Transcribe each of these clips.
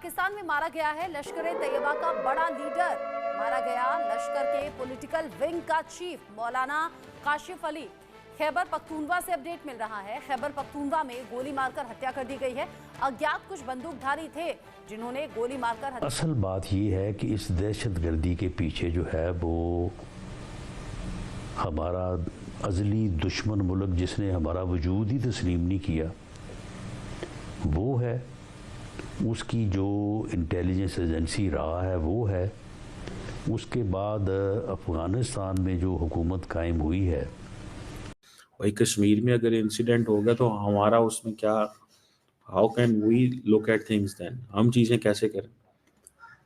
पाकिस्तान में मारा गया है लश्कर-ए-तैयबा का बड़ा लीडर। मारा गया लश्कर के पॉलिटिकल विंग का चीफ मौलाना काशिफ अली। खैबर पख्तूनवा से अपडेट मिल रहा है। खैबर पख्तूनवा में गोली मारकर हत्या कर दी गई है। अज्ञात कुछ बंदूकधारी थे जिन्होंने गोली मारकर असल बात ये है कि इस दहशतगर्दी के पीछे जो है वो हमारा अज़ली दुश्मन मुल्क जिसने हमारा वजूद ही तस्लीम नहीं किया वो है, उसकी जो इंटेलिजेंस एजेंसी रहा है वो है। उसके बाद अफ़गानिस्तान में जो हुकूमत कायम हुई है, भाई कश्मीर में अगर इंसिडेंट हो गया तो हमारा उसमें क्या, how can we look at things then, हम चीज़ें कैसे करें?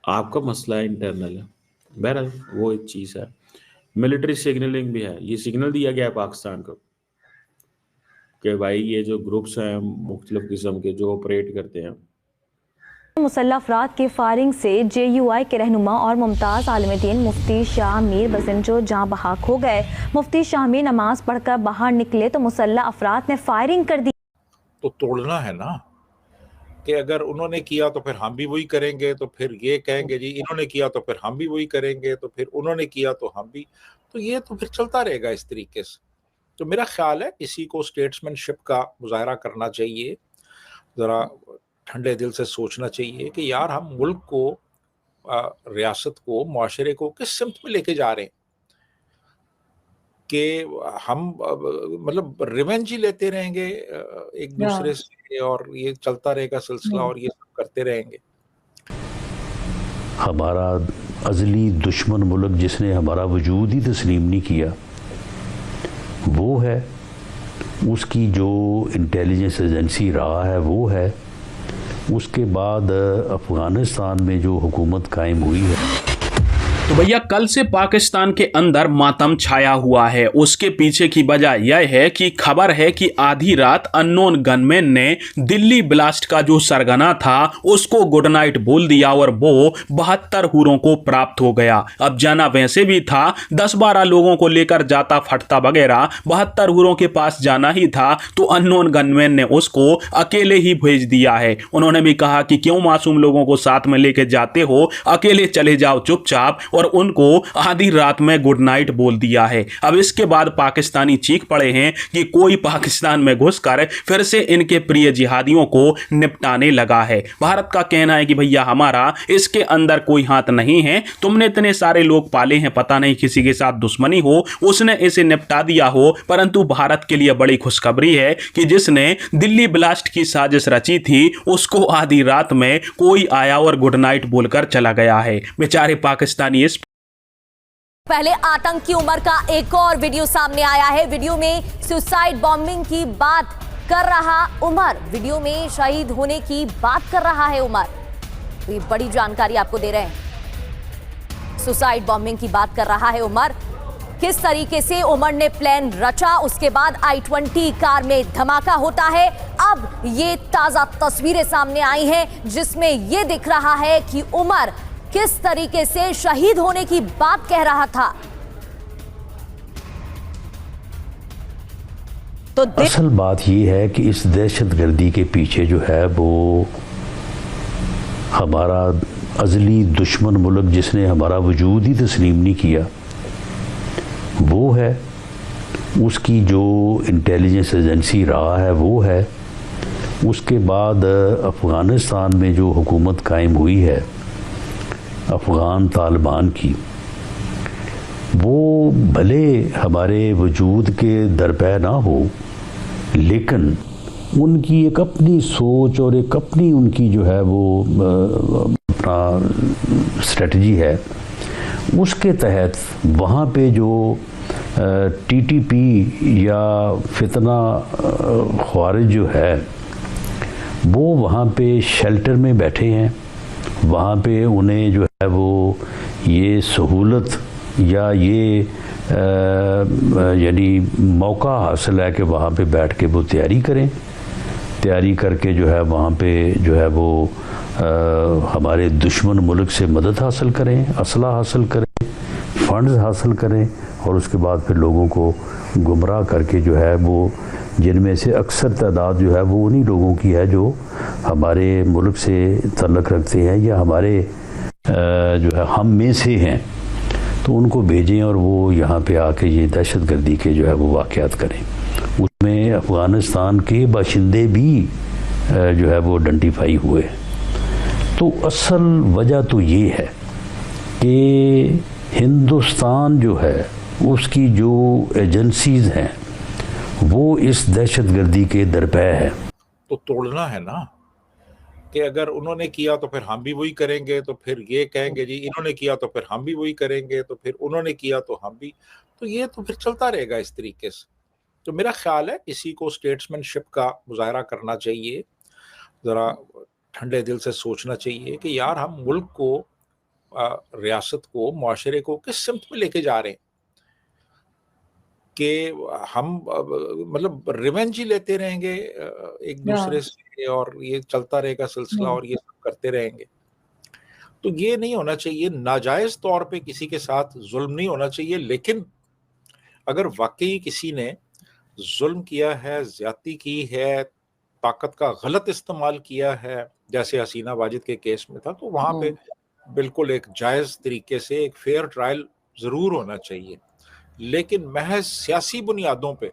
आपका मसला है, इंटरनल है। बहरहाल वो एक चीज़ है। मिलिट्री सिग्नलिंग भी है, ये सिग्नल दिया गया है पाकिस्तान को कि भाई ये जो ग्रुप्स हैं मुख्तलिफ किस्म के जो ऑपरेट करते हैं, मुसल्लह अफराद के फायरिंग से JUI के रहनुमा और मुमताज़ आलिम-ए-दीन मुफ्ती शाह मीर बसिंजो जाँ बहक हो गए। मुफ्ती शाह मीर नमाज पढ़कर बाहर निकले तो मुसल्लह अफराद ने फायरिंग कर दी। तो तोड़ना है ना कि अगर उन्होंने किया तो फिर हम भी वही करेंगे, तो फिर ये कहेंगे जी इन्होंने किया तो फिर हम भी वही करेंगे, तो फिर उन्होंने किया तो हम भी, तो ये तो फिर चलता रहेगा इस तरीके से। तो मेरा ख्याल है किसी को स्टेट्समैनशिप का मुजाहरा करना चाहिए, ज़रा ठंडे दिल से सोचना चाहिए कि यार हम मुल्क को, रियासत को, मुआशरे को किस सिमत में लेके जा रहे हैं कि हम मतलब रिवेंज ही लेते रहेंगे एक दूसरे से और ये चलता रहेगा सिलसिला और ये सब करते रहेंगे। हमारा अज़ली दुश्मन मुल्क जिसने हमारा वजूद ही तस्लीम नहीं किया वो है, उसकी जो इंटेलिजेंस एजेंसी रहा है वो है। उसके बाद अफ़गानिस्तान में जो हुकूमत कायम हुई है। तो भैया कल से पाकिस्तान के अंदर मातम छाया हुआ है। उसके पीछे की वजह यह है कि खबर है कि आधी रात अननोन गनमैन ने दिल्ली ब्लास्ट का जो सरगना था उसको गुड नाइट बोल दिया और वो 72 हूरों को प्राप्त हो गया। अब जाना वैसे भी था, 10-12 लोगों को लेकर जाता फटता वगैरह 72 हूरों के पास जाना ही था, तो अननोन गनमैन ने उसको अकेले ही भेज दिया है। उन्होंने भी कहा कि क्यों मासूम लोगों को साथ में लेके जाते हो, अकेले चले जाओ चुपचाप, और उनको आधी रात में गुड नाइट बोल दिया है। अब इसके बाद पाकिस्तानी चीख पड़े हैं कि कोई पाकिस्तान में घुसकर फिर से इनके प्रिय जिहादियों को निपटाने लगा है। भारत का कहना है कि भैया हमारा इसके अंदर कोई हाथ नहीं है, तुमने इतने सारे लोग पाले हैं, पता नहीं किसी के साथ दुश्मनी हो, उसने इसे निपटा दिया हो। परंतु भारत के लिए बड़ी खुशखबरी है कि जिसने दिल्ली ब्लास्ट की साजिश रची थी उसको आधी रात में कोई आया और गुड नाइट बोलकर चला गया है। बेचारे पाकिस्तानी इस पहले आतंकी उमर का एक और वीडियो सामने आया है। वीडियो में सुसाइड बॉम्बिंग की बात कर रहा उमर, वीडियो में शहीद होने की बात कर रहा है उमर। तो ये बड़ी जानकारी आपको दे रहे हैं। सुसाइड बॉम्बिंग की बात कर रहा है उमर। किस तरीके से उमर ने प्लान रचा, उसके बाद I-20 कार में धमाका होता है। अब ये ताजा तस्वीरें सामने आई हैं जिसमें यह दिख रहा है कि उमर किस तरीके से शहीद होने की बात कह रहा था। तो असल बात ये है कि इस दहशतगर्दी के पीछे जो है वो हमारा अज़ली दुश्मन मुल्क जिसने हमारा वजूद ही तस्लीम नहीं किया वो है, उसकी जो इंटेलिजेंस एजेंसी रहा है वो है। उसके बाद अफ़गानिस्तान में जो हुकूमत कायम हुई है अफ़गान तालिबान की, वो भले हमारे वजूद के दरपे ना हो, लेकिन उनकी एक अपनी सोच और एक अपनी उनकी जो है वो अपना स्ट्रेटजी है। उसके तहत वहाँ पे जो TTP या फितना ख्वारिज जो है वो वहाँ पे शेल्टर में बैठे हैं। वहाँ पे उन्हें जो है वो ये सहूलत या ये यानी मौका हासिल है कि वहाँ पे बैठ के वो तैयारी करें, तैयारी करके जो है वहाँ पे जो है वो हमारे दुश्मन मुल्क से मदद हासिल करें, असला हासिल करें, फंड्स हासिल करें, और उसके बाद फिर लोगों को गुमराह करके जो है वो जिनमें से अक्सर तादाद जो है वो उन्हीं लोगों की है जो हमारे मुल्क से तल्लुक़ रखते हैं या हमारे जो है हम में से हैं, तो उनको भेजें और वो यहाँ पे आके ये दहशतगर्दी के जो है वो वाक़यात करें। उसमें अफ़गानिस्तान के बाशिंदे भी जो है वो आइडेंटिफाई हुए। तो असल वजह तो ये है कि हिंदुस्तान जो है उसकी जो एजेंसीज़ हैं वो इस दहशतगर्दी के दरपे है। तो तोड़ना है ना, कि अगर उन्होंने किया तो फिर हम भी वही करेंगे, तो फिर ये कहेंगे जी इन्होंने किया तो फिर हम भी वही करेंगे, तो फिर उन्होंने किया तो हम भी, तो ये तो फिर चलता रहेगा इस तरीके से। तो मेरा ख्याल है किसी को स्टेट्समैनशिप का मुजाहरा करना चाहिए, ज़रा ठंडे दिल से सोचना चाहिए कि यार हम मुल्क को, रियासत को, मुआशरे को किस सिमत में लेके जा रहे हैं कि हम मतलब रिवेंज ही लेते रहेंगे एक दूसरे से, और ये चलता रहेगा सिलसिला, और ये सब करते रहेंगे। तो ये नहीं होना चाहिए। नाजायज तौर पे किसी के साथ जुल्म नहीं होना चाहिए, लेकिन अगर वाकई किसी ने जुल्म किया है, ज्यादती की है, ताकत का गलत इस्तेमाल किया है, जैसे हसीना वाजिद के केस में था, तो वहां पे बिल्कुल एक जायज तरीके से एक फेयर ट्रायल जरूर होना चाहिए। लेकिन महज सियासी बुनियादों पे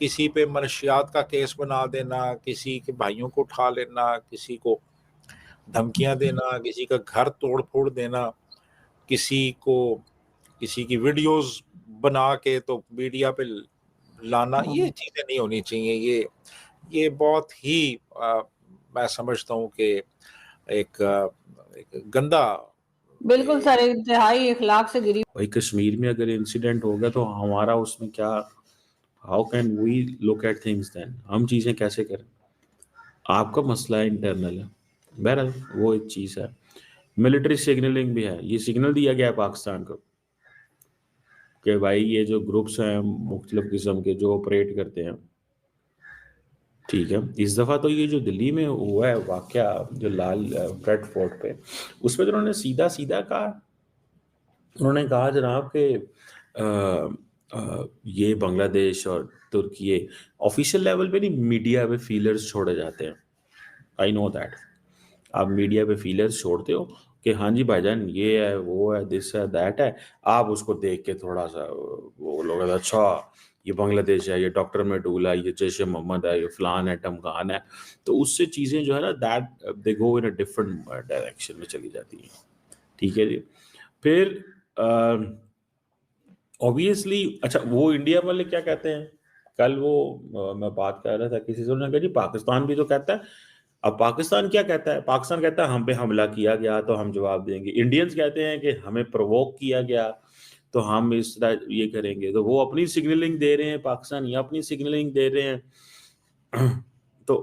किसी पे मनशियात का केस बना देना, किसी के भाइयों को उठा लेना, किसी को धमकियां देना, किसी का घर तोड़ फोड़ देना, किसी की वीडियोस बना के तो मीडिया पे लाना, ये चीजें नहीं होनी चाहिए। ये बहुत ही मैं समझता हूँ कि एक गंदा, बिल्कुल सर, इंतहाई इखलाक से गिरी। भाई कश्मीर में अगर इंसिडेंट हो गया तो हमारा उसमें क्या, how can we look at things then, हम चीज़ें कैसे करें? आपका मसला है, इंटरनल है। बहरहाल वो एक चीज़ है। मिलिट्री सिग्नलिंग भी है, ये सिग्नल दिया गया है पाकिस्तान को कि भाई ये जो ग्रुप्स हैं मुख्तलिफ किस्म के जो ऑपरेट करते हैं, ठीक है। इस दफ़ा तो ये जो दिल्ली में हुआ है वाक़या, जो लाल रेड फोर्ट पे, उसमें तो उन्होंने सीधा सीधा कहा, उन्होंने कहा जनाब कि ये बांग्लादेश और तुर्की ऑफिशियल लेवल पे नहीं, मीडिया पे फीलर्स छोड़े जाते हैं। आई नो दैट, आप मीडिया पे फीलर्स छोड़ते हो कि हाँ जी भाईजान ये है, वो है, दिस है, दैट है, आप उसको देख के थोड़ा सा वो लोग अच्छा ये बांग्लादेश है, ये डॉक्टर मेडूल है, ये जैश मोहम्मद है, ये फलान है, टमकान है, तो उससे चीज़ें जो है ना that they go in a different direction में चली जाती हैं। ठीक है जी। फिर ऑब्वियसली अच्छा वो इंडिया वाले क्या कहते हैं, कल वो मैं बात कर रहा था किसी से, उन्होंने कहा जी पाकिस्तान भी तो कहता है। अब पाकिस्तान क्या कहता है? पाकिस्तान कहता है हम पे हमला किया गया तो हम जवाब देंगे। इंडियंस कहते हैं कि हमें प्रोवोक किया गया तो हम इस तरह ये करेंगे। तो वो अपनी सिग्नलिंग दे रहे हैं, पाकिस्तानी अपनी सिग्नलिंग दे रहे हैं।